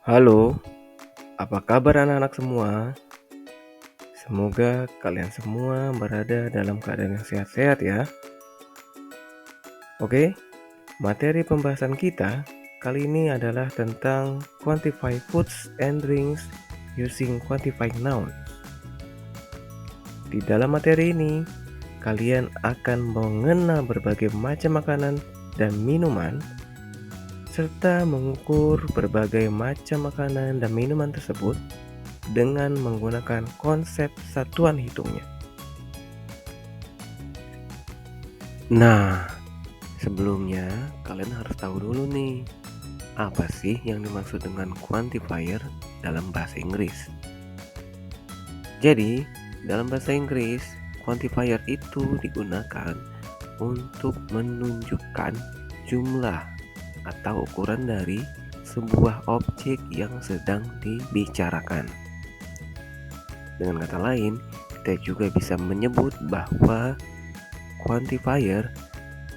Halo, apa kabar anak-anak semua? Semoga kalian semua berada dalam keadaan yang sehat-sehat ya. Oke, materi pembahasan kita kali ini adalah tentang quantify foods and drinks using quantified nouns. Di dalam materi ini, kalian akan mengenal berbagai macam makanan dan minuman serta mengukur berbagai macam makanan dan minuman tersebut dengan menggunakan konsep satuan hitungnya. Nah, sebelumnya kalian harus tahu dulu nih, apa sih yang dimaksud dengan quantifier dalam bahasa Inggris. Jadi, dalam bahasa Inggris, quantifier itu digunakan untuk menunjukkan jumlah atau ukuran dari sebuah objek yang sedang dibicarakan. Dengan kata lain, kita juga bisa menyebut bahwa quantifier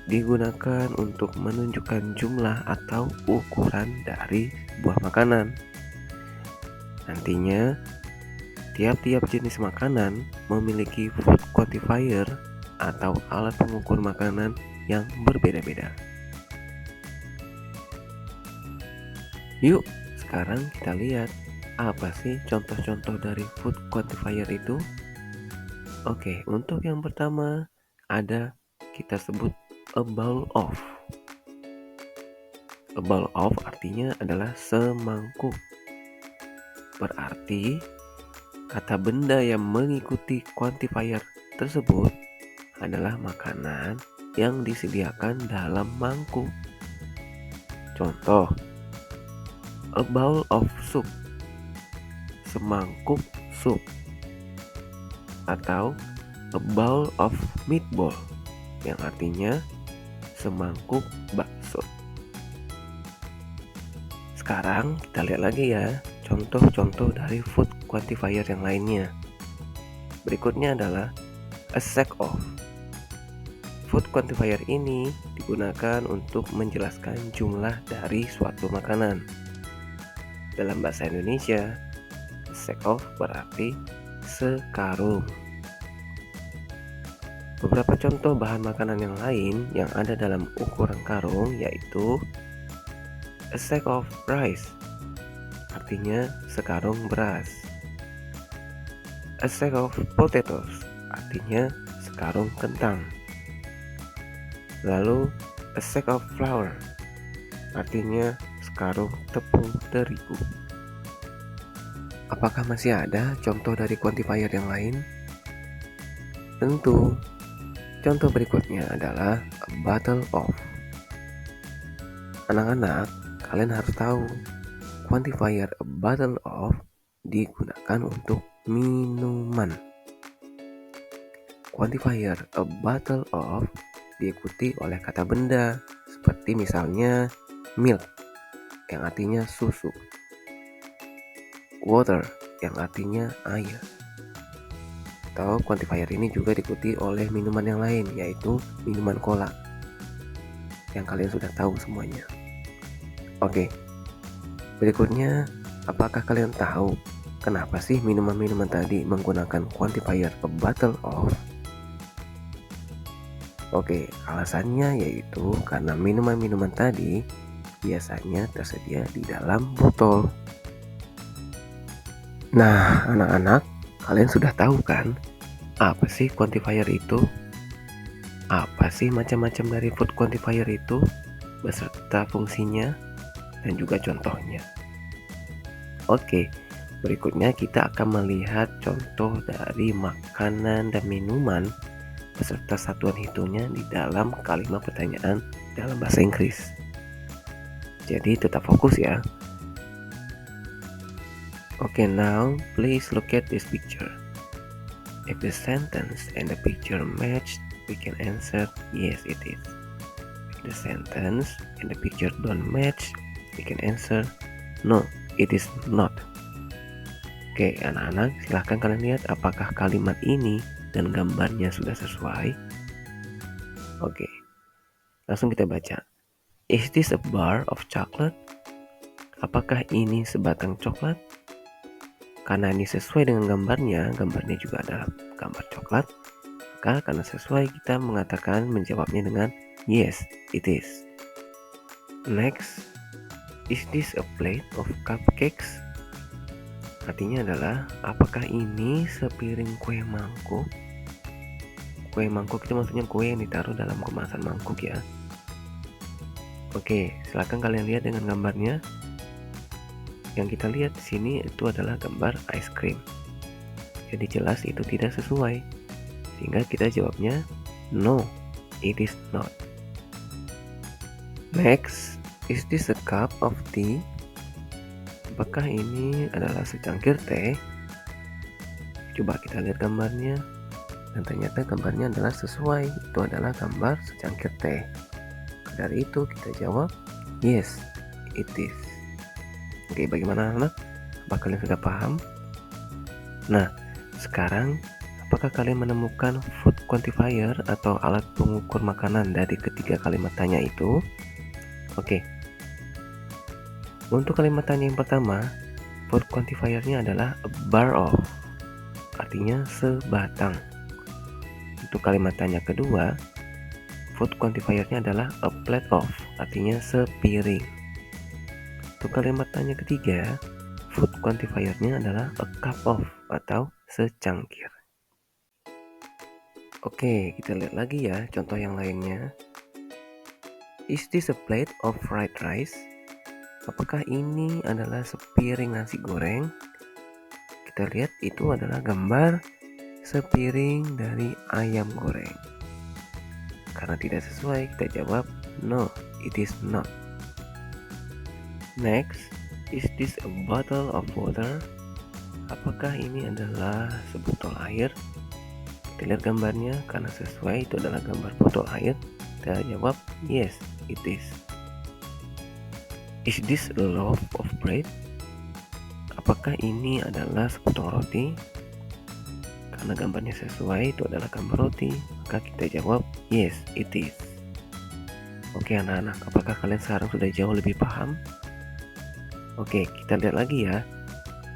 digunakan untuk menunjukkan jumlah atau ukuran dari buah makanan. Nantinya, tiap-tiap jenis makanan memiliki food quantifier atau alat pengukur makanan yang berbeda-beda. Yuk, sekarang kita lihat apa sih contoh-contoh dari food quantifier itu? Oke, untuk yang pertama ada kita sebut a bowl of. A bowl of artinya adalah semangkuk. Berarti kata benda yang mengikuti quantifier tersebut adalah makanan yang disediakan dalam mangkuk. Contoh, a bowl of soup, semangkuk sup, atau a bowl of meatball yang artinya semangkuk bakso. Sekarang kita lihat lagi ya contoh-contoh dari food quantifier yang lainnya. Berikutnya adalah a sack of. Food quantifier ini digunakan untuk menjelaskan jumlah dari suatu makanan. Dalam bahasa Indonesia, a sack of berarti sekarung. Beberapa contoh bahan makanan yang lain yang ada dalam ukuran karung yaitu a sack of rice, artinya sekarung beras. A sack of potatoes, artinya sekarung kentang. Lalu a sack of flour, artinya sekarung tepung terigu. Apakah masih ada contoh dari quantifier yang lain? Tentu. Contoh berikutnya adalah a bottle of. Anak-anak, kalian harus tahu, quantifier a bottle of digunakan untuk minuman. Quantifier a bottle of diikuti oleh kata benda seperti misalnya milk yang artinya susu, water yang artinya air. Atau quantifier ini juga diikuti oleh minuman yang lain yaitu minuman cola yang kalian sudah tahu semuanya. Oke, berikutnya, apakah kalian tahu kenapa sih minuman-minuman tadi menggunakan quantifier a bottle of? Oke, alasannya yaitu karena minuman-minuman tadi biasanya tersedia di dalam botol. Nah, anak-anak, kalian sudah tahu kan apa sih quantifier itu? Apa sih macam-macam dari food quantifier itu beserta fungsinya dan juga contohnya? Oke, berikutnya kita akan melihat contoh dari makanan dan minuman beserta satuan hitungnya di dalam kalimat pertanyaan dalam bahasa Inggris. Jadi tetap fokus ya. Okay, now please look at this picture. If the sentence and the picture match, we can answer yes it is. If the sentence and the picture don't match, we can answer no it is not. Oke, anak-anak, silahkan kalian lihat apakah kalimat ini dan gambarnya sudah sesuai. Oke, langsung kita baca. Is this a bar of chocolate? Apakah ini sebatang coklat? Karena ini sesuai dengan gambarnya juga adalah gambar coklat, maka karena sesuai kita mengatakan menjawabnya dengan yes, it is. Next, is this a plate of cupcakes? Artinya adalah, apakah ini sepiring kue mangkuk? Kue mangkuk itu maksudnya kue yang ditaruh dalam kemasan mangkuk ya. Oke, silakan kalian lihat dengan gambarnya. Yang kita lihat di sini itu adalah gambar ice cream. Jadi jelas itu tidak sesuai. Sehingga kita jawabnya no, it is not. Next, is this a cup of tea? Apakah ini adalah secangkir teh? Coba kita lihat gambarnya. Dan ternyata gambarnya adalah sesuai. Itu adalah gambar secangkir teh. Dari itu kita jawab yes, it is. Oke, bagaimana anak? Apakah kalian sudah paham? Nah, sekarang apakah kalian menemukan food quantifier atau alat pengukur makanan dari ketiga kalimat tanya itu? Oke. Untuk kalimat tanya yang pertama, food quantifiernya adalah a bar of, artinya sebatang. Untuk kalimat tanya kedua, food quantifiernya adalah a plate of, artinya sepiring. Untuk kalimat tanya ketiga, food quantifiernya adalah a cup of atau secangkir. Oke, kita lihat lagi ya contoh yang lainnya. Is this a plate of fried rice? Apakah ini adalah sepiring nasi goreng? Kita lihat itu adalah gambar sepiring dari ayam goreng. Karena tidak sesuai, kita jawab no, it is not. Next, is this a bottle of water? Apakah ini adalah sebotol air? Kita lihat gambarnya, karena sesuai itu adalah gambar botol air. Kita jawab yes, it is. Is this a loaf of bread? Apakah ini adalah sepotong roti? Karena gambarnya sesuai itu adalah gambar roti, maka kita jawab yes, it is. Oke anak-anak, apakah kalian sekarang sudah jauh lebih paham? Oke, kita lihat lagi ya.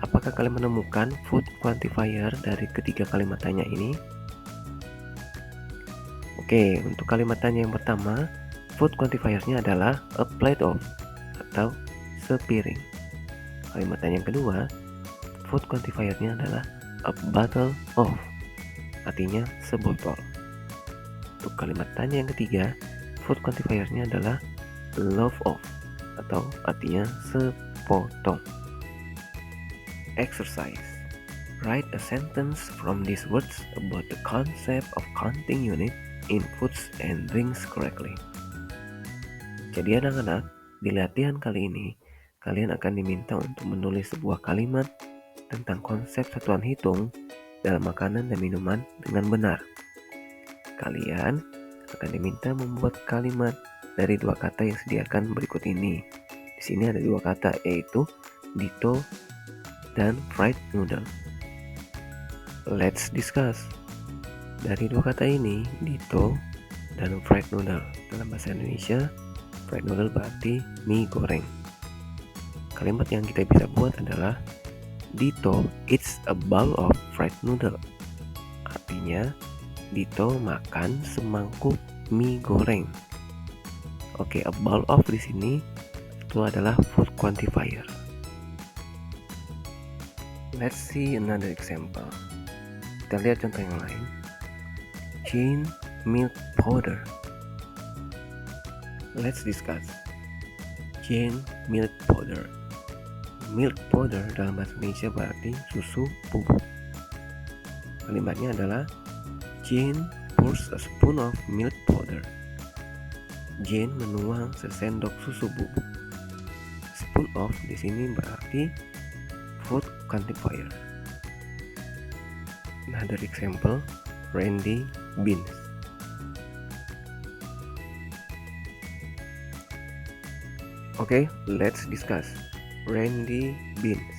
Apakah kalian menemukan food quantifier dari ketiga kalimat tanya ini? Oke, untuk kalimat tanya yang pertama, food quantifiernya adalah a plate of atau sepiring. Kalimat tanya yang kedua, food quantifiernya adalah a bottle of, artinya sebotol. Untuk kalimat tanya yang ketiga, food quantifiernya adalah loaf of atau artinya sepotong. Exercise. Write a sentence from these words about the concept of counting unit in foods and drinks correctly. Jadi anak-anak, di latihan kali ini, kalian akan diminta untuk menulis sebuah kalimat tentang konsep satuan hitung dalam makanan dan minuman dengan benar. Kalian akan diminta membuat kalimat dari dua kata yang disediakan berikut ini. Di sini ada dua kata, yaitu ditto dan fried noodle. Let's discuss. Dari dua kata ini, ditto dan fried noodle. Dalam bahasa Indonesia, fried noodle berarti mie goreng. Kalimat yang kita bisa buat adalah ditto eats a bowl of fried noodle. Artinya, Dito makan semangkuk mie goreng. Oke, a bowl of di sini itu adalah food quantifier. Let's see another example. Kita lihat contoh yang lain. Gin milk powder. Let's discuss. Gin milk powder. Milk powder dalam bahasa Indonesia berarti susu bubuk. Kalimatnya adalah Jane pours a spoon of milk powder. Jane menuang sesendok susu bubuk. Spoon of di sini berarti food quantifier. Another example, Randy beans. Oke, let's discuss. Randy beans.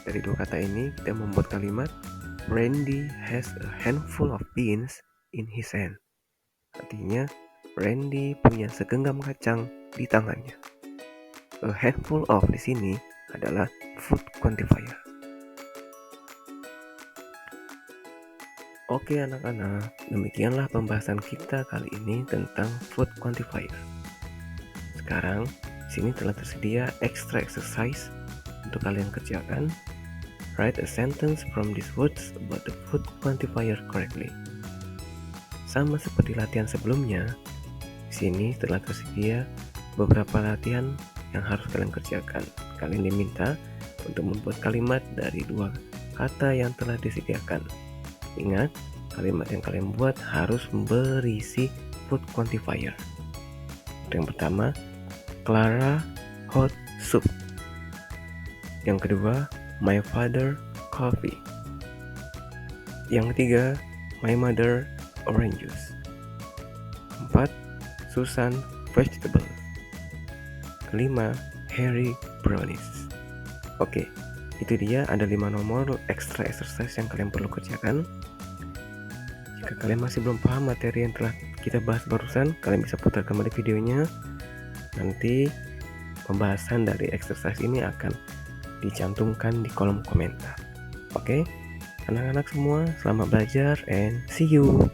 Dari dua kata ini kita membuat kalimat Randy has a handful of beans in his hand. Artinya Randy punya segenggam kacang di tangannya. A handful of di sini adalah food quantifier. Oke anak-anak, demikianlah pembahasan kita kali ini tentang food quantifier. Sekarang, sini telah tersedia extra exercise untuk kalian kerjakan. Write a sentence from these words about the food quantifier correctly. Sama seperti latihan sebelumnya, di sini telah tersedia beberapa latihan yang harus kalian kerjakan. Kalian diminta untuk membuat kalimat dari dua kata yang telah disediakan. Ingat, kalimat yang kalian buat harus berisi food quantifier. Yang pertama, Clara hot soup. Yang kedua, my father coffee. Yang ketiga, my mother orange juice. 4. Susan vegetables. Kelima, Harry brownies. Oke, itu dia ada 5 nomor extra exercise yang kalian perlu kerjakan. Jika kalian masih belum paham materi yang telah kita bahas barusan, kalian bisa putar kembali videonya. Nanti pembahasan dari exercise ini akan dicantumkan di kolom komentar. Oke, anak-anak semua selamat belajar and see you.